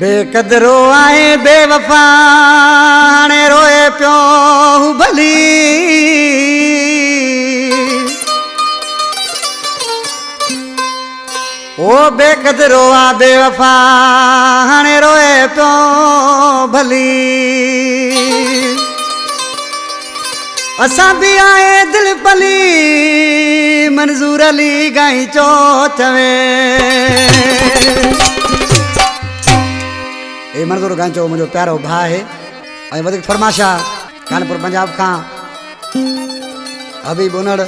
बेकदरो आए बेवफा ने रोए प्यो भली ओ बेकदरो आ बेवफा ने रोए प्यो भली असा भी आए दिल पली मंजूर अली गाई चो चवे ए मंजूर गाई चो मुझो प्यारो भा है ऐं वधीक फरमाशा कानपुर पंजाब खां हबीब उनड़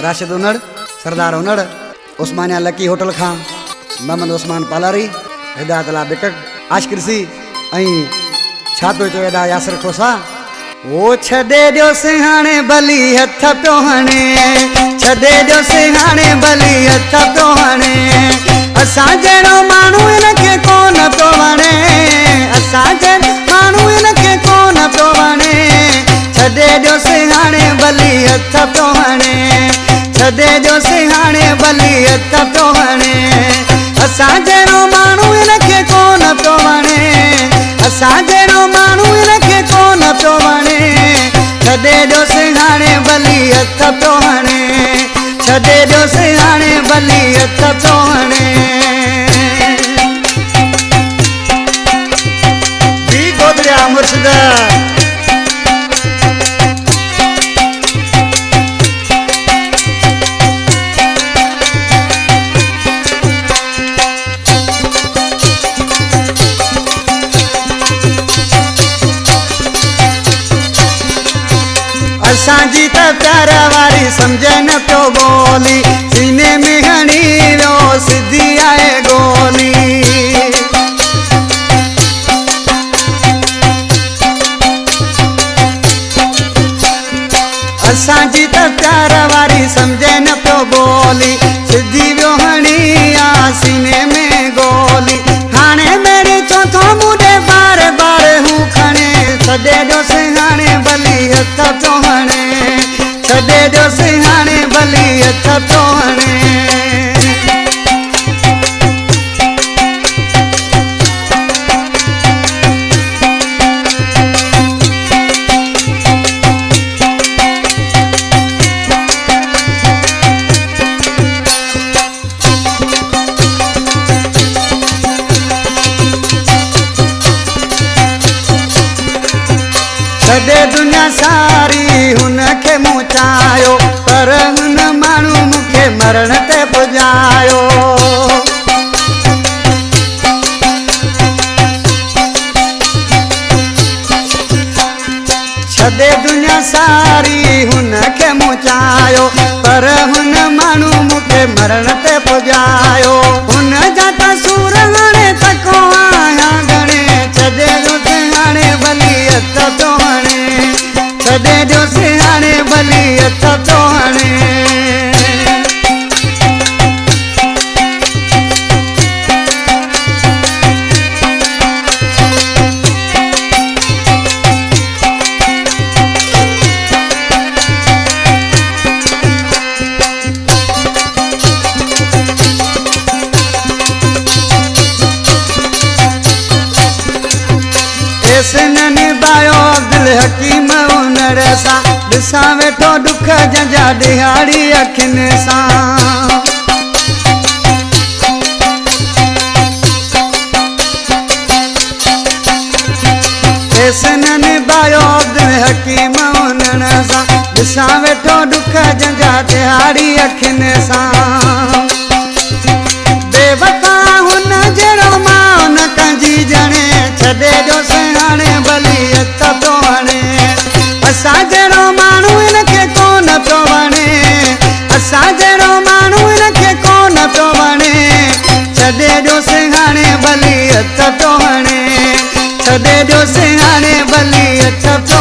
राशिद उनड़ सरदार उनड़ उस्मानिया लकी होटल खां मोहम्मद उस्मान पालारी हिदायत अला बिकक आशकिरसी ऐं छा पियो चयो एॾा यासिर खोसा वो छॾे ॾियो सिहाणे भली हथ पियो हणे छॾे ॾियो सिहाणे भली हथ पियो हणे असां जहिड़ो माण्हू हिनखे कोन पियो वणे असां जहिड़ो माण्हू हिनखे कोन पियो वणे छॾे ॾियो सिहाणे भली हथ पियो हणे छॾे ॾियो सिहाणे भली हथ पियो हणे असां जहिड़ो माण्हू हिनखे कोन पियो वणे असां जहिड़ो माण्हू हिनखे कोन पियो वणे छॾे ॾियो सिहाणे भली हथ पियो हणे छॾे ॾियो सिहाणे भली हथ पियो हणे जी गोदरिया मुर्शिद असांजी त प्यार वारी समझे न पियो बोली सीने में हणी वियो सिधी आहे गोली असांजी त प्यार वारी समझे न पियो बोली सिधी वियो हणी आ सीने में गोली हाणे मेरे चौथो मुंडे बार बार हू खणे छॾे ॾियो सिहाणे भली हथ पियो हणे छॾे ॾियो सिहाणे भली हथ पियो हणे छॾे दुनिया सारी हुनखे मूं चाहियो पर हुन माण्हू मूंखे मरण ते पुॼायो छॾे दुनिया सारी हुनखे मूं चाहियो पर हुन माण्हू मूंखे मरण ते पुॼायो हुन जा त सूर हाणे तको आहियां घणे छॾे ॾियो सिहाणे भली हथ पियो हणे छॾे ॾियो सिहाणे भली हथ पियो हणे न निभायो दिल हकीम उनड़ सां ॾिसां वेठो दुख जंहिंजा ॾिहाड़ी अखियुनि सां न निभायो दिल हकीम उनड़ सां ॾिसां वेठो दुख जंहिंजा ॾिहाड़ी अखियुनि सां बेवफा हुन जहिड़ो मां न कंहिंजी ॼणे छॾे ॾियो सिहाणे भली हथ पियो हणे असां जहिड़ो माण्हू हिनखे कोन पियो वणे असां जहिड़ो माण्हू हिनखे कोन पियो वणे छॾे ॾियो सिहाणे भली हथ पियो हणे छॾे ॾियो सिहाणे भली हथ पियो